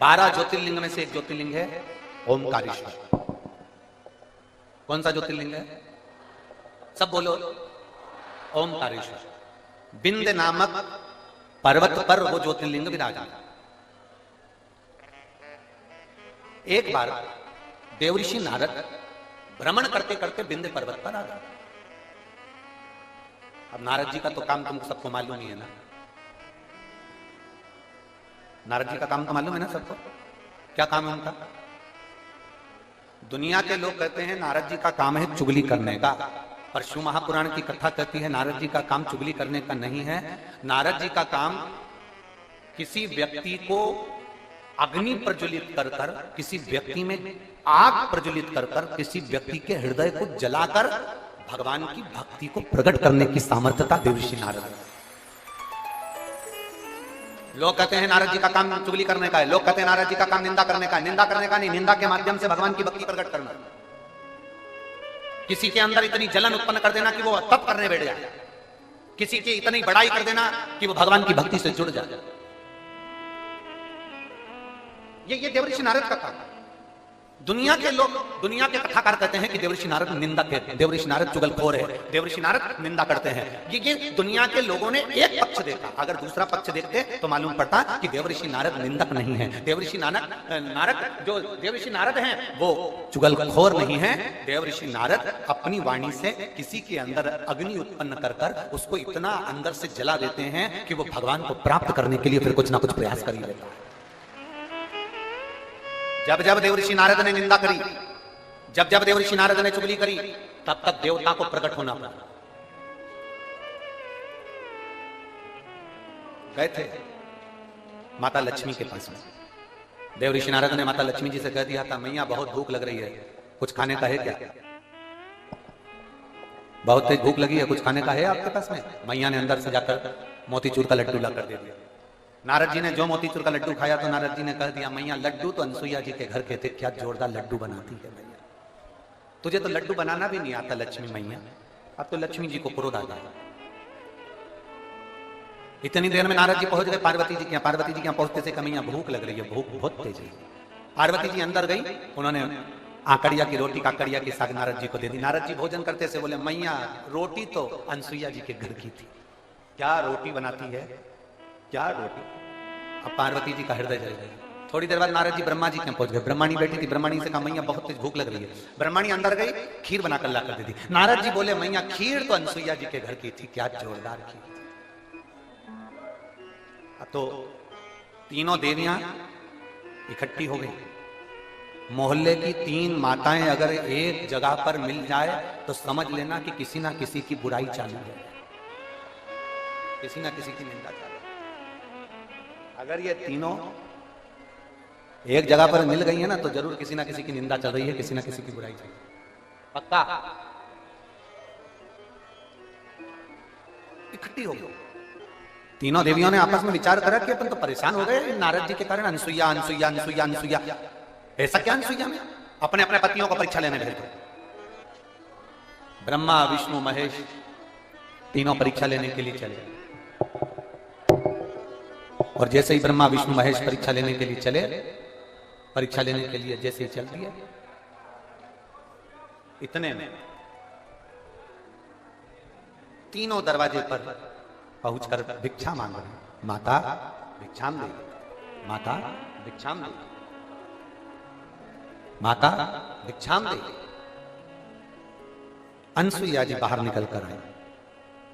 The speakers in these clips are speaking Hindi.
12 ज्योतिर्लिंग में से एक ज्योतिर्लिंग है ओमकारेश्वर। कौन सा ज्योतिर्लिंग है? सब बोलो। ओमकारेश्वर। बिंद नामक पर्वत पर वो ज्योतिर्लिंग विराजमान। एक बार देवऋषि नारद भ्रमण करते करते बिंद पर्वत पर आ गए। अब नारद जी का तो काम तुम सबको मालूम ही है ना। नारद जी का काम तो मालूम है ना सबको। क्या काम है उनका? दुनिया के लोग कहते हैं नारद जी का काम है चुगली करने का, पर शिव महापुराण की कथा कहती है नारद जी का काम चुगली करने का नहीं है। नारद जी का काम किसी व्यक्ति को अग्नि प्रज्वलित कर कर, किसी व्यक्ति में आग प्रज्वलित कर कर, किसी व्यक्ति के हृदय को जलाकर भगवान की भक्ति को प्रकट करने की सामर्थ्यता देवऋषि नारद। लोग कहते हैं नारद जी का काम चुगली करने का है, लोग कहते हैं नारद जी का काम निंदा करने का है। निंदा करने का नहीं, निंदा के माध्यम से भगवान की भक्ति प्रकट करना। किसी के अंदर इतनी जलन उत्पन्न कर देना कि वो तप करने बैठ जाए, किसी की इतनी बड़ाई कर देना कि वो भगवान की भक्ति से जुड़ जाए। ये देवऋषि नारद का काम है। दुनिया के लोग, दुनिया के कथाकार कहते हैं कि देवऋषि नारद निंदक है, देवऋषि नारद चुगलखोर है, देवऋषि नारद निंदा करते हैं। ये दुनिया के लोगों ने एक पक्ष देखा। अगर दूसरा पक्ष देखते तो मालूम पड़ता कि देवऋषि नारद निंदक नहीं है। देवऋषि नारद जो देवऋषि नारद हैं वो चुगलखोर नहीं है। देवऋषि नारद अपनी वाणी से किसी के अंदर अग्नि उत्पन्न कर कर उसको इतना अंदर से जला देते हैं कि वो भगवान को प्राप्त करने के लिए फिर कुछ ना कुछ प्रयास कर ही लेता है। जब जब देवऋषि नारद ने निंदा करी, जब जब देवऋषि नारद ने चुगली करी, तब तक देवता को प्रकट होना पड़ा। गए थे माता लक्ष्मी के पास में। देवऋषि नारद ने माता लक्ष्मी जी से कह दिया था, मैया बहुत भूख लग रही है, कुछ खाने का है क्या? बहुत तेज भूख लगी है, कुछ खाने का है आपके पास में? मैया ने अंदर से जाकर मोतीचूर का लड्डू लाकर दे दिया। नारद जी ने जो मोतीचूर का लड्डू खाया तो नारद जी ने कह दिया, मैया लड्डू तो अनसुईया जी के घर के थे, क्या जोरदार लड्डू बनाती है मैया। तुझे तो लड्डू बनाना भी नहीं आता लक्ष्मी मैया। अब तो लक्ष्मी जी को क्रोध आ गया। इतनी देर में नारद जी पहुंच गए पार्वती जी के यहाँ। पार्वती जी के यहाँ पहुंचते से मैया भूख लग रही है, भूख बहुत तेज है। पार्वती जी अंदर गई, उन्होंने आकड़िया की रोटी काकड़िया की साग नारद जी को दे दी। नारद जी भोजन करते से बोले, मैया रोटी तो अनसुईया जी के घर की थी, क्या रोटी बनाती है, क्या रोटी। अब पार्वती जी का हृदय जल गया। थोड़ी देर बाद नारद जी ब्रह्मा जी के पहुंच गए। ब्रह्माणी बैठी थी, ब्रह्माणी से कहा, मैया बहुत तेज भूख लग रही है। ब्रह्माणी अंदर गई, खीर बनाकर लाकर दे दी। नारद जी बोले, मैया खीर तो अनसुईया जी के घर की थी, क्या जोरदार खीर। अब तो तीनों देवियां इकट्ठी हो गई। मोहल्ले की 3 माताएं अगर एक जगह पर मिल जाए तो समझ लेना कि किसी ना किसी की बुराई चालू है, किसी ना किसी की निंदा चालू। अगर ये तीनों एक जगह पर मिल गई है ना तो जरूर किसी ना किसी की निंदा चल रही है, किसी ना किसी की बुराई चल रही है, पक्का। इकट्ठी हो गई तीनों देवियों ने आपस में विचार करा कि अपन तो परेशान हो गए नारद जी के कारण। अनसुईया अनसुईया अनसुईया अनसुईया, ऐसा क्या अनसुईया में? अपने अपने पतियों को परीक्षा लेने भेज दो। ब्रह्मा विष्णु महेश तीनों परीक्षा लेने के लिए चले। और जैसे ही ब्रह्मा विष्णु महेश परीक्षा लेने के लिए चले, परीक्षा लेने के लिए जैसे ही चल दिए, इतने में तीनों दरवाजे पर पहुंचकर भिक्षा मांग रहे। माता भिक्षाम दे, माता भिक्षाम दे, माता भिक्षाम दे। अनसुईया जी बाहर निकल कर आई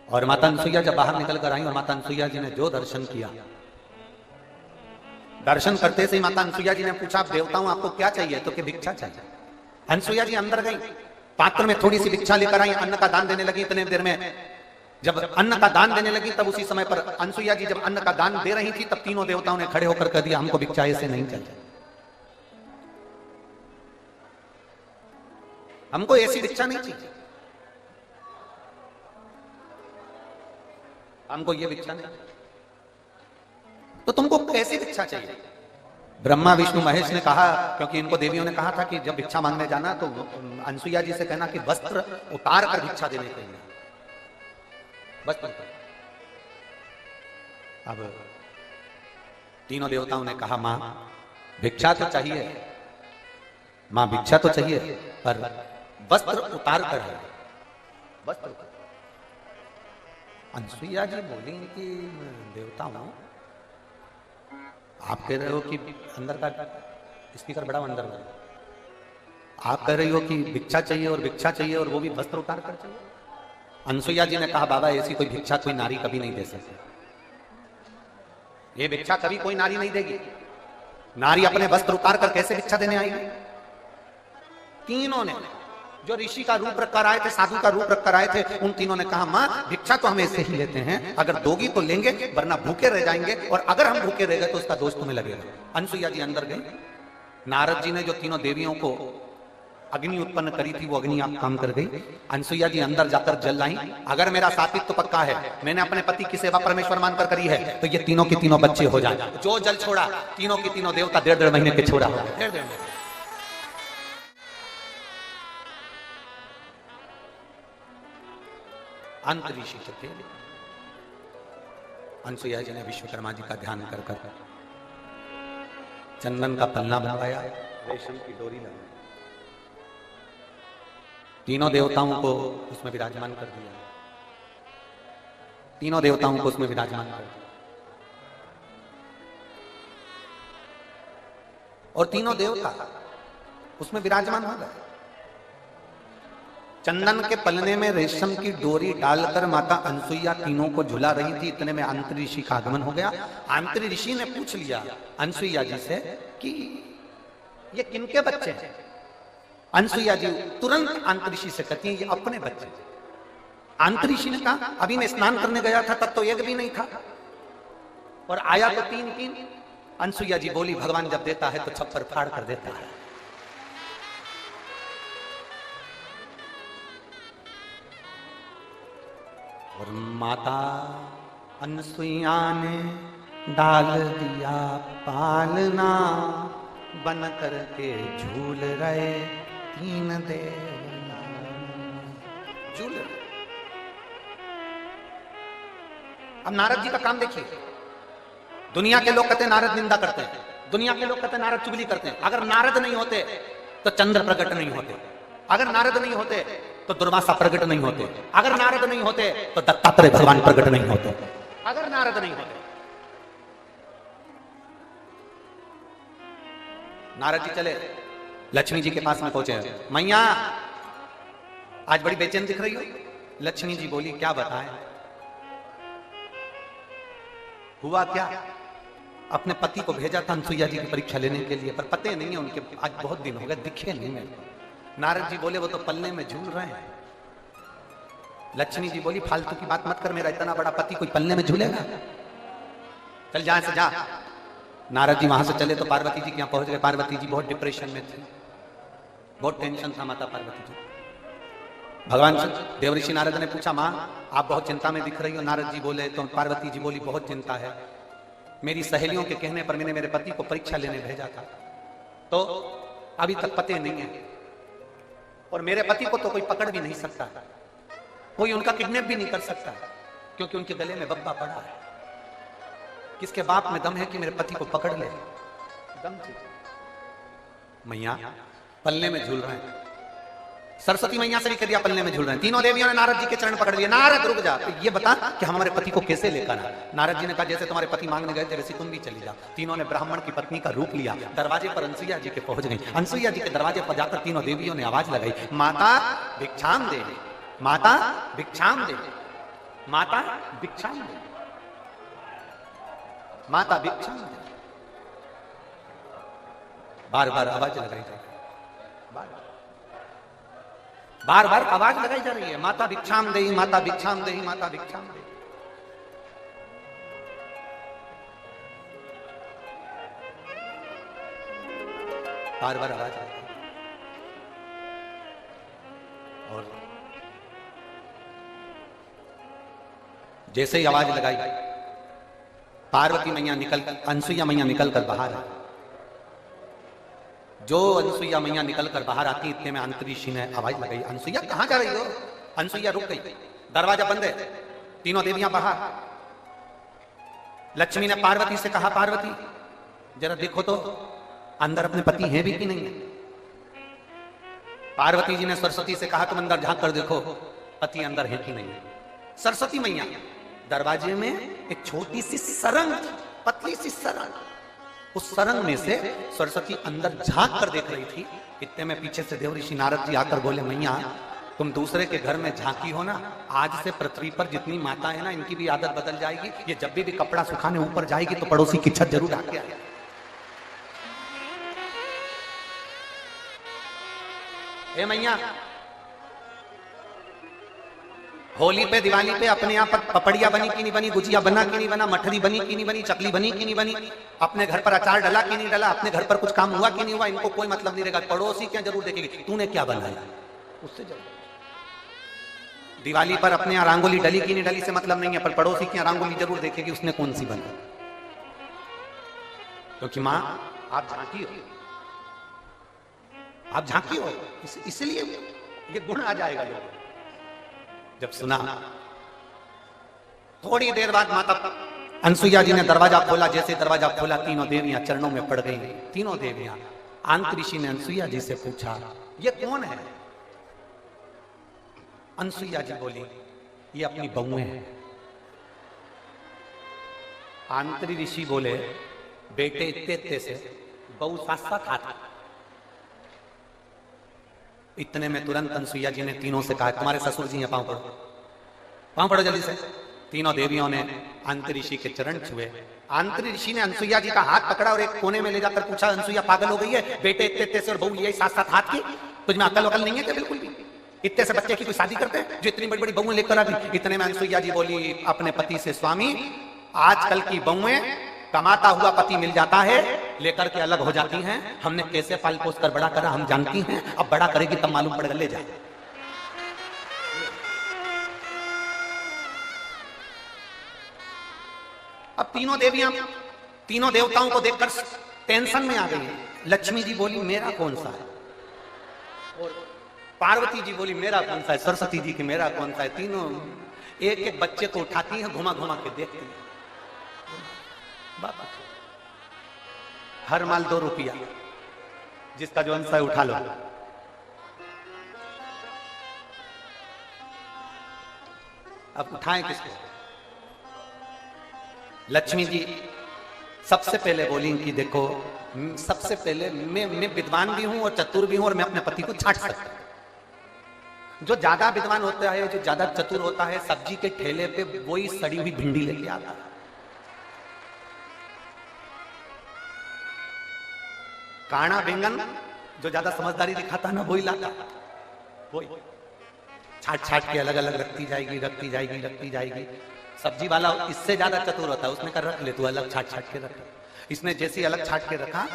और माता अनसुईया जब बाहर निकल कर आई और माता अनसुईया जी ने जो दर्शन किया, दर्शन करते से ही माता अनसुईया जी ने पूछा, आप देवताओं आपको क्या चाहिए? तो कि भिक्षा चाहिए। अनसुईया जी अंदर गई, पात्र में थोड़ी सी भिक्षा लेकर आई, अन्न का दान देने लगी। इतने देर में जब अन्न का दान देने लगी तब उसी समय पर अनसुईया जी जब अन्न का दान दे रही थी तब तीनों देवताओं ने खड़े होकर कह दिया, हमको भिक्षा ऐसे नहीं चाहिए, हमको ऐसी भिक्षा नहीं चाहिए, हमको ये भिक्षा नहीं, तो तुमको कैसी भिक्षा चाहिए? ब्रह्मा विष्णु महेश ने कहा, क्योंकि इनको देवियों ने कहा था कि जब भिक्षा मांगने जाना तो अनसुईया जी से कहना कि वस्त्र उतार कर भिक्षा देने के लिए, वस्त्र। अब तीनों देवताओं ने कहा, मां भिक्षा तो चाहिए मां, भिक्षा तो चाहिए, पर वस्त्र उतार कर है, वस्त्र उतार। अनसुईया जी बोली कि देवता हूं, आप कह रहे हो कि अंदर का स्पीकर बड़ा अंदर में, आप कह रही हो कि भिक्षा चाहिए और भिक्षा चाहिए और वो भी वस्त्र उतार कर चाहिए। अनसुईया जी ने कहा बाबा ऐसी कोई भिक्षा कोई नारी कभी नहीं दे सकती, ये भिक्षा कभी कोई नारी नहीं देगी। नारी अपने वस्त्र उतार कर कैसे भिक्षा देने आएगी? तीनों ने, जो ऋषि का रूप रखकर आए थे, साधु का रूप रखकर आए थे, उन तीनों ने कहा मां भिक्षा तो हम ऐसे ही लेते हैं, अगर दोगी तो लेंगे वरना भूखे रह जाएंगे, और अगर हम भूखे रह गए तो उसका दोष तुम्हें लगेगा। अनसुईया जी अंदर गई। नारद जी ने जो तीनों देवियों को अग्नि उत्पन्न करी थी वो अग्नि आप काम कर गई। अनसुईया जी अंदर जाकर जल लाई। अगर मेरा सात्विक तो पक्का है, मैंने अपने पति की सेवा परमेश्वर मानकर करी है, तो ये तीनों की तीनों बच्चे हो जाए। जो जल छोड़ा तीनों की तीनों देवता 1.5 महीने के छोड़ा हो गए। अंत ऋषि थे। अनसुईया जी ने विश्वकर्मा जी का ध्यान कर कर चंदन का पन्ना बनवाया, रेशम की डोरी लगाई, तीनों देवताओं को उसमें विराजमान कर दिया, तीनों देवताओं को उसमें विराजमान कर दिया, और तीनों देवता उसमें विराजमान हो गए। चंदन के पलने में रेशम की डोरी डालकर माता अनसुईया तीनों को झुला रही थी। इतने में आंतरी ऋषि का आगमन हो गया। आंतरी ऋषि ने पूछ लिया अनसुईया जी से कि ये किनके बच्चे हैं? अनसुईया जी तुरंत आंतरी ऋषि से कहती हैं ये अपने बच्चे। आंतरी ऋषि ने कहा अभी मैं स्नान करने गया था तब तो एक भी नहीं था, और आया तो 3। अनसुईया जी बोली भगवान जब देता है तो छप्पर फाड़ कर देता है। और माता अनसुईया ने डाल दिया पालना, बन करके झूल रहे 3 देव, झूल रहे। अब नारद जी का काम देखिए। दुनिया के लोग कहते हैं नारद निंदा करते हैं, दुनिया के लोग कहते हैं नारद चुगली करते हैं। अगर नारद नहीं होते तो चंद्र प्रकट नहीं होते, अगर नारद नहीं होते तो दुर्वासा प्रकट नहीं होते, अगर नारद नहीं होते तो दत्तात्रेय भगवान प्रकट नहीं होते, अगर नारद नहीं होते। नारद जी चले लक्ष्मी जी के पास में पहुंचे। मैया आज बड़ी बेचैन दिख रही हो। लक्ष्मी जी बोली क्या बताएं, हुआ क्या? अपने पति को भेजा था अनसुईया जी की परीक्षा लेने के लिए, पर पते नहीं है उनके, आज बहुत दिन हो गए दिखे नहीं मेरे को। नारद जी बोले वो तो पल्ले में झूल रहे हैं। लक्ष्मी जी बोली फालतू की बात मत कर, मेरा इतना बड़ा पति कोई पल्ले में झूलेगा? चल जा से जा। नारद जी वहां से चले तो पार्वती जी के यहाँ पहुंच गए। पार्वती जी बहुत डिप्रेशन में थी, बहुत टेंशन था माता पार्वती जी। भगवान देवऋषि नारद ने पूछा मां आप बहुत चिंता में दिख रही हो। नारद जी बोले तो पार्वती जी बोली बहुत चिंता है, मेरी सहेलियों के कहने पर मैंने मेरे पति को परीक्षा लेने भेजा था, तो अभी तक पते नहीं है, और मेरे पति को तो कोई पकड़ भी नहीं सकता, कोई उनका किडनैप भी नहीं कर सकता, क्योंकि उनके गले में बब्बा पड़ा है। किसके बाप में दम है कि मेरे पति को पकड़ ले? दम मैया पल्ले में झूल रहे हैं। सरस्वती मैया से भी कह दिया पल्ले में झूल रहे हैं। तीनों देवियों ने नारद जी के चरण पकड़ लिए। नारद रुक जा, तो ये बता कि हम हमारे पति को कैसे लेकर आए? नारद जी ने कहा जैसे तुम्हारे पति मांगने गए थे वैसे तुम भी चली जा। तीनों ने ब्राह्मण की पत्नी का रूप लिया, दरवाजे पर अनसुईया जी के पहुंच गई। अनसुईया जी के दरवाजे पर जाकर तीनों देवियों ने आवाज लगाई माता भिक्षाम दे, माता भिक्षाम दे, माता भिक्षाम दे, माता भिक्षाम दे। बार बार आवाज लगाई जा रही है, बार बार आवाज लगाई जा रही है, माता भिक्षाम दे, माता भिक्षाम दे, माता भिक्षाम दे। बार बार आवाज लगाई। और जैसे ही आवाज लगाई पार्वती मैया अनसुईया मैया निकलकर बाहर आई। जो अनसुईया मैया निकलकर बाहर आती इतने में आंतरी ऋषि ने आवाज लगाई अनसुईया कहां जा रही हो? अनसुईया रुक गई, दरवाजा बंद है, तीनों देवियां बाहर। लक्ष्मी ने पार्वती से कहा पार्वती जरा देखो तो अंदर अपने पति हैं भी कि नहीं है? पार्वती जी ने सरस्वती से कहा तुम अंदर झांक कर देखो पति अंदर है कि नहीं है। सरस्वती मैया दरवाजे में एक छोटी सी सरंग, पतली सी सरंग, उस सरंग में से सरस्वती अंदर झांक कर देख रही थी। इतने में पीछे से देवऋषि नारद जी आकर बोले मैया तुम दूसरे के घर में झांकी हो ना, आज से पृथ्वी पर जितनी माता है ना इनकी भी आदत बदल जाएगी। ये जब भी कपड़ा सुखाने ऊपर जाएगी तो पड़ोसी की छत जरूर ढाक के आएगी। ए मैया होली पे दिवाली पे अपने यहाँ पर पपड़िया बनी कि नहीं बनी, गुजिया बना कि नहीं बना, मठरी बनी कि नहीं बनी, चकली बनी कि नहीं बनी, अपने घर पर अचार डला कि नहीं डला, अपने घर पर कुछ काम हुआ कि नहीं हुआ, इनको कोई मतलब नहीं रहेगा। पड़ोसी क्या जरूर देखेगी तूने क्या बनाया, उससे जरूर। दिवाली पर अपने यहाँ रंगोली डली कि नहीं डली से मतलब नहीं है, पर पड़ोसी की रंगोली जरूर देखेगी उसने कौन सी बनाई। क्योंकि मां आप झांकी हो, आप झांकी हो, इसलिए ये गुण आ जाएगा। लोग जब सुना थोड़ी देर बाद माता अनसुईया जी ने दरवाजा खोला। जैसे दरवाजा खोला तीनों देवियां चरणों में पड़ गई। तीनों देवियां। आंत ऋषि ने अनसुईया जी से पूछा ये कौन है? अनसुईया जी बोली ये अपनी बहुएं हैं। आंतरी ऋषि बोले बेटे इतने इतने से बहू साथ साथ हाथ। इतने में तुरंत अनसुईया जी ने तीनों से कहा तुम्हारे ससुर जी हैं, पांव पड़ो, पांव पड़ो जल्दी से। तीनों देवियों ने आंतरी ऋषि के चरण छुए। आंतरी ऋषि ने अनसुईया जी का हाथ पकड़ा और एक कोने में ले जाकर पूछा अनसुईया पागल हो गई है? बेटे इतने इतने से और बहू ये साथ साथ हाथ की, तुझमें अकल वकल नहीं है क्या? बिल्कुल भी। इतने से बच्चे की कोई शादी करते हैं जो इतनी बड़ी बड़ी बहुएं लेकर आ गई। इतने में अनसुईया जी बोली अपने पति से स्वामी आजकल की बहुएं कमाता हुआ पति मिल जाता है लेकर के अलग हो जाती हैं। हमने कैसे पाल पोस कर बड़ा करा हम जानती हैं, अब बड़ा करेगी तब मालूम पड़ेगा, ले जाए। अब तीनों देवियां तीनों देवताओं को देखकर टेंशन में आ गई। लक्ष्मी जी बोली मेरा कौन सा है, और पार्वती जी बोली मेरा कौन सा है, सरस्वती जी की मेरा कौन सा है। तीनों एक एक बच्चे को उठाती हैं, घुमा घुमा के देखती हैं। हर माल 2 रुपया, जिसका जो अंश है उठा लो। अब उठाएं किसको? लक्ष्मी जी सबसे पहले बोली कि देखो सबसे पहले मैं विद्वान भी हूं और चतुर भी हूं और मैं अपने पति को छाट सकता हूं। जो ज्यादा विद्वान होता है, जो ज्यादा चतुर होता है, सब्जी के ठेले पे वही सड़ी हुई भिंडी लेके आता है। काना बैंगन जो ज्यादा समझदारी दिखाता है ना वही लाता, वही छाट छाट के अलग अलग रखती जाएगी, रखती जाएगी, रखती जाएगी। सब्जी वाला इससे ज्यादा चतुर होता है, उसने कहा रख ले तू, अलग छाट छाट के रख। इसने जैसे अलग छाट के रखा,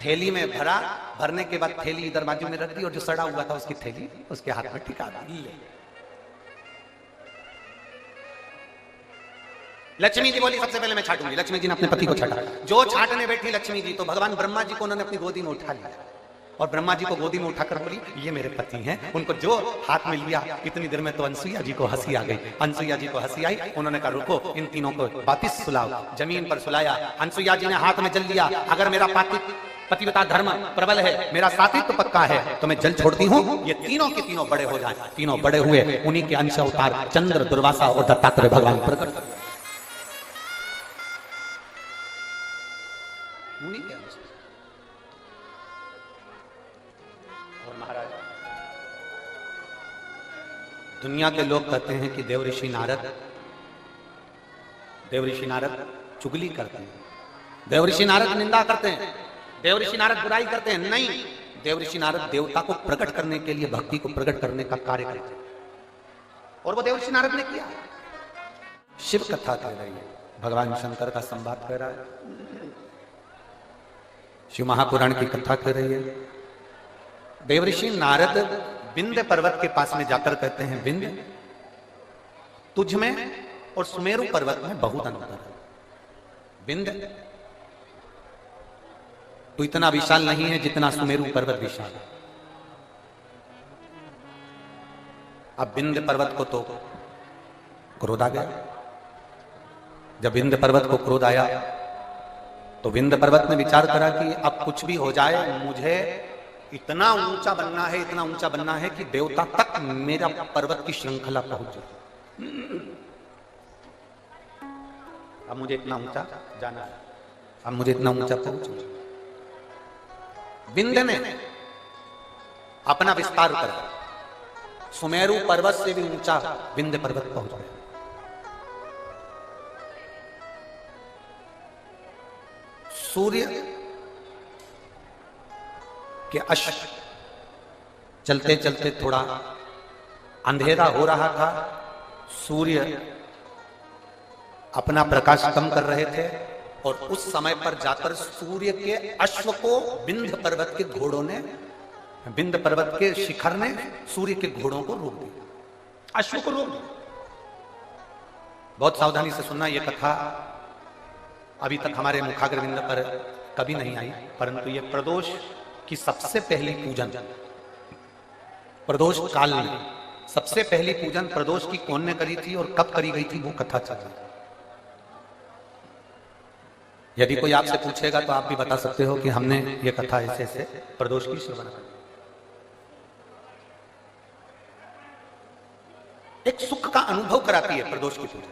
थैली में भरा, भरने के बाद थैली इधर बाजू में रख दी और जो सड़ा हुआ था उसकी थैली उसके हाथ में टिका दी। लक्ष्मी जी बोली सबसे पहले मैं छाटूंगी। लक्ष्मी जी ने अपने पति को छाटा। जो छाटने बैठी लक्ष्मी जी तो भगवान ब्रह्मा जी को उन्होंने अपनी गोदी में उठा लिया और ब्रह्मा जी को गोदी में उठाकर बोली ये मेरे पति हैं। उनको जो हाथ में लिया, इतनी देर में तो अनसुईया जी को हंसी आ गई। अनसुईया जी को हंसी आई, उन्होंने कहा रुको इन तीनों को वापिस सुलाओ। जमीन पर सुलाया। अनसुईया जी ने हाथ में जल लिया। अगर मेरा पतिव्रता धर्म प्रबल है, मेरा सात्विक तो पक्का है, तो मैं जल छोड़ती हूँ, ये तीनों के तीनों बड़े हो जाए। तीनों बड़े हुए, उन्हीं के अंश अवतार चंद्र, दुर्वासा और दत्तात्रेय भगवान प्रकट। और महाराज दुनिया के लोग कहते हैं कि देवऋषि नारद चुगली करते हैं, देवऋषि नारद निंदा करते हैं, देवऋषि नारद बुराई करते हैं। नहीं, देवऋषि नारद देवता को प्रकट करने के लिए, भक्ति को प्रकट करने का कार्य करते हैं और वो देवऋषि नारद ने किया। शिव कथा कह रही है, भगवान शंकर का संवाद कह रहा है, शिव महापुराण की कथा कह रही है। देवऋषि नारद विंध्य पर्वत के पास में जाकर कहते हैं विंध्य तुझ में और सुमेरु पर्वत में बहुत अंतर है। विंध्य तू इतना विशाल नहीं है जितना सुमेरु पर्वत विशाल है। अब विंध्य पर्वत को तो क्रोध आ गया। जब विंध्य पर्वत को क्रोध आया तो विंध्य पर्वत ने विचार करा कि अब कुछ भी हो जाए, मुझे इतना ऊंचा बनना है, इतना ऊंचा बनना है कि देवता तक मेरा पर्वत की श्रृंखला पहुंचे। अब मुझे इतना ऊंचा जाना है, अब मुझे इतना ऊंचा पहुंचना। विंध्य ने अपना विस्तार करा, सुमेरु पर्वत से भी ऊंचा विंध्य पर्वत पहुंच गया। सूर्य के अश्व चलते चलते थोड़ा अंधेरा हो रहा था, सूर्य अपना प्रकाश कम कर रहे थे और उस समय पर जाकर सूर्य के अश्व को विंध्य पर्वत के घोड़ों ने, विंध्य पर्वत के शिखर ने सूर्य के घोड़ों को रोक दिया, अश्व को रोक दिया। बहुत सावधानी से सुनना, यह कथा अभी तक हमारे मुखाग्रविंद पर कभी नहीं आई, परंतु यह प्रदोष की सबसे पहली पूजन, प्रदोष काल में सबसे पहली पूजन प्रदोष की कौन ने करी थी और कब करी गई थी, वो कथा चल रही है। यदि कोई आपसे पूछेगा तो आप भी बता सकते हो कि हमने ये कथा ऐसे ऐसे प्रदोष की श्रवण करी। एक सुख का अनुभव कराती है प्रदोष की पूजा।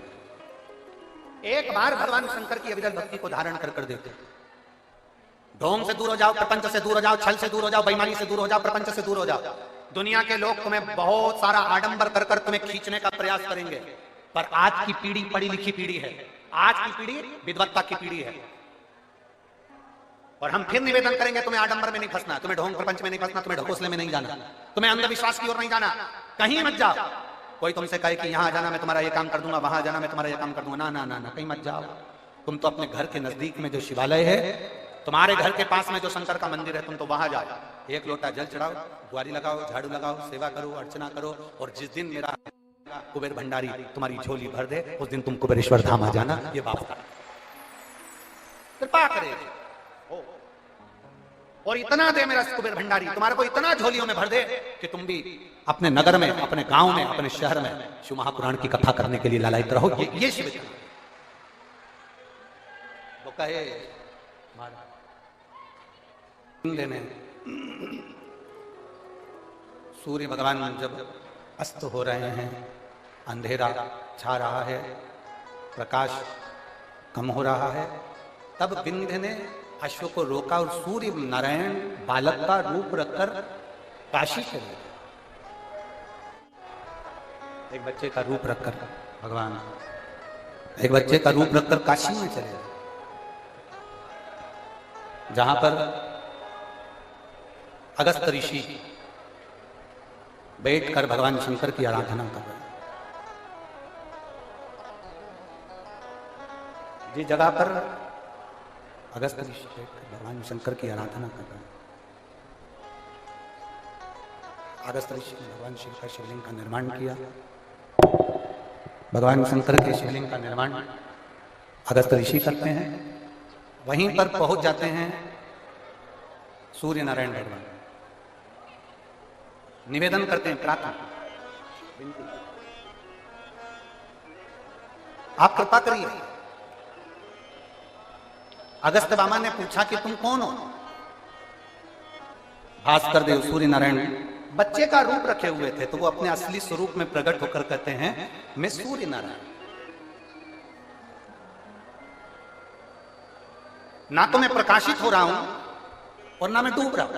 एक बार भगवान शंकर की अविरल भक्ति को धारण कर कर देते, ढोंग से दूर हो जाओ, प्रपंच से दूर हो जाओ, छल से दूर हो जाओ, बेईमानी से दूर हो जाओ, प्रपंच से दूर हो जाओ। दुनिया के लोग तुम्हें बहुत सारा आडंबर कर कर तुम्हें खींचने का प्रयास करेंगे, पर आज की पीढ़ी पढ़ी लिखी पीढ़ी है, आज की पीढ़ी विद्वत्ता की पीढ़ी है। और हम फिर निवेदन करेंगे, तुम्हें आडंबर में नहीं फंसना, तुम्हें ढोंग प्रपंच में नहीं फंसना, तुम्हें ढकोसले में नहीं जाना, तुम्हें अंधविश्वास की ओर नहीं जाना, कहीं मत जाओ। कोई तुमसे कहे कि यहां जाना मैं तुम्हारा ये काम कर दूंगा, वहां जाना मैं तुम्हारा ये काम कर दूंगा, ना ना ना ना, कहीं मत जाओ। तुम तो अपने घर के नजदीक में जो शिवालय है, तुम्हारे घर के पास में जो शंकर का मंदिर है, तुम तो वहां जाओ, एक लोटा जल चढ़ाओ, बुआरी लगाओ, झाड़ू लगाओ, सेवा करो, अर्चना करो, और जिस दिन मेरा कुबेर भंडारी तुम्हारी झोली भर दे, उस दिन तुम कुबेरेश्वर धाम आ जाना। ये बात कृपा करे और इतना दे मेरा कुबेर भंडारी, तुम्हारे को इतना झोलियों में भर दे कि तुम भी अपने नगर में, अपने गांव में, अपने शहर में शिव महापुराण की कथा करने के लिए लालायित रहो। ये शिव वो कहे ने सूर्य भगवान जब अस्त हो रहे हैं, अंधेरा छा रहा है, प्रकाश कम हो रहा है, तब विंध्य ने अश्व को रोका और सूर्य नारायण बालक का रूप रखकर काशी चले। एक बच्चे का रूप रखकर भगवान, एक बच्चे का रूप रखकर काशी में चले, जहां पर अगस्त ऋषि बैठकर भगवान शंकर की आराधना कर रहे हैं। जिस जगह पर अगस्त ऋषि बैठकर भगवान शंकर की आराधना कर रहे हैं, अगस्त ऋषि ने भगवान शिव का शिवलिंग का निर्माण किया। भगवान शंकर के शिवलिंग का निर्माण अगस्त ऋषि करते हैं, वहीं पर पहुंच जाते हैं सूर्य नारायण भगवान, निवेदन करते हैं, प्रार्थना, आप कृपा करिए। अगस्त बामा ने पूछा कि तुम कौन हो? भास्कर देव सूर्य नारायण बच्चे का रूप रखे हुए थे, तो वो अपने असली स्वरूप में प्रकट होकर कहते हैं, मैं सूर्य नारायण, ना तो मैं प्रकाशित हो रहा हूं और ना मैं डूब रहा हूं।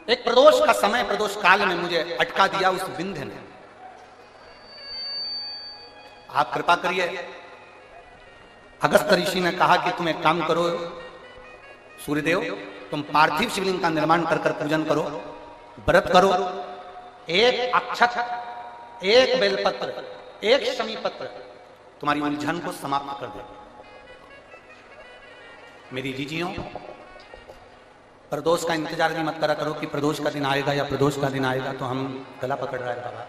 एक प्रदोष का समय, प्रदोष काल में मुझे अटका दिया उस विंध्य ने। आप कृपा करिए। अगस्त ऋषि ने कहा कि तुम एक काम करो सूर्यदेव, तुम पार्थिव शिवलिंग का निर्माण कर कर पूजन करो, व्रत करो, एक अक्षत, एक बेलपत्र, एक शमी पत्र तुम्हारी उलझन को समाप्त कर दे। मेरी जीजियों, प्रदोष का इंतजार नहीं मत करा करो कि प्रदोष का दिन आएगा या प्रदोष का दिन आएगा तो हम गला पकड़ रहे हैं बाबा।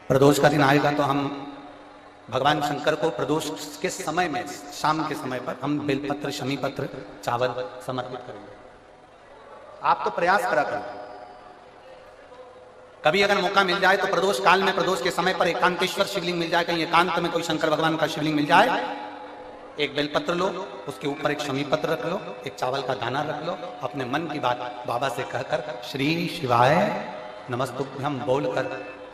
प्रदोष का दिन आएगा तो हम भगवान शंकर को प्रदोष के समय में, शाम के समय पर हम बेलपत्र, शमी पत्र, चावल समर्पित करेंगे। आप तो प्रयास करा करो, कभी अगर मौका मिल जाए तो प्रदोष काल में, प्रदोष के समय पर एकांतेश्वर शिवलिंग मिल जाए, कहीं एकांत में कोई शंकर भगवान का शिवलिंग मिल जाए एक बेलपत्र लो, उसके ऊपर एक शमी पत्र रख लो, एक चावल का दाना रख लो, अपने मन की बात बाबा से कहकर श्री शिवाय नमस्तुभ्यम बोलकर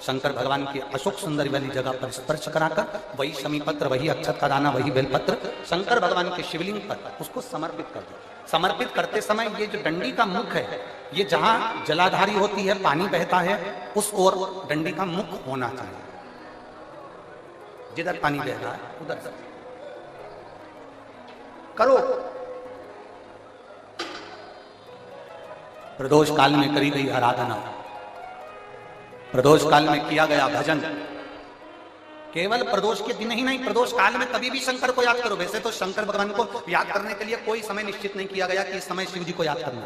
शंकर भगवान की अशोक सुंदरी वाली जगह पर स्पर्श कराकर वही शमी पत्र, वही अक्षत का दाना, वही बेलपत्र शंकर भगवान के शिवलिंग पर उसको समर्पित कर दो। समर्पित करते समय ये जो डंडी का मुख है, ये जहां जलाधारी होती है, पानी बहता है, उस ओर डंडी का मुख होना चाहिए। जिधर पानी बह रहा है उधर से करो। प्रदोष काल में करी गई आराधना, प्रदोष काल में किया गया भजन, केवल प्रदोष के दिन ही नहीं, प्रदोष काल में कभी भी शंकर को याद करो। वैसे तो शंकर भगवान को याद करने के लिए कोई समय निश्चित नहीं किया गया कि इस समय शिव जी को याद करना।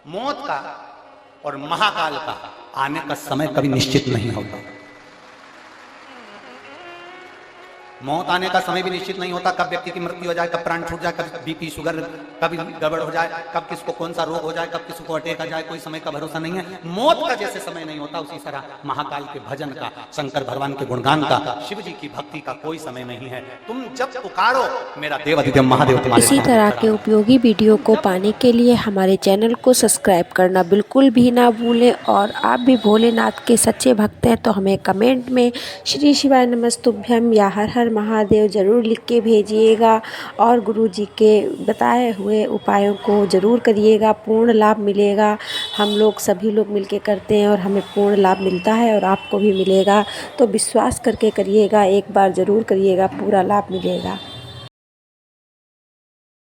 मौत का और महाकाल का आने का समय कभी निश्चित नहीं होता। मौत आने का समय भी निश्चित नहीं होता, कब व्यक्ति की मृत्यु हो जाए, कब प्राण छूट जाए, कब बीपी शुगर कभी गड़बड़ हो जाए, कब किसको कौन सा रोग हो जाए, कब किसको अटैक आ जाए, कोई समय का भरोसा नहीं है। मौत का जैसे समय नहीं होता, उसी तरह महाकाल के भजन का, शंकर भगवान के गुणगान का, शिव जी की भक्ति का कोई समय नहीं है। तुम जब पुकारो मेरा देव अधिदेव महादेव तुम्हारे। इसी तरह के उपयोगी वीडियो को पाने के लिए हमारे चैनल को सब्सक्राइब करना बिल्कुल भी ना भूलें। और आप भी भोलेनाथ के सच्चे भक्त हैं तो हमें कमेंट में श्री शिवाय नमस्तुभ्यम या हर हर महादेव ज़रूर लिख के भेजिएगा। और गुरु जी के बताए हुए उपायों को ज़रूर करिएगा, पूर्ण लाभ मिलेगा। हम लोग सभी लोग मिलके करते हैं और हमें पूर्ण लाभ मिलता है और आपको भी मिलेगा। तो विश्वास करके करिएगा, एक बार ज़रूर करिएगा, पूरा लाभ मिलेगा।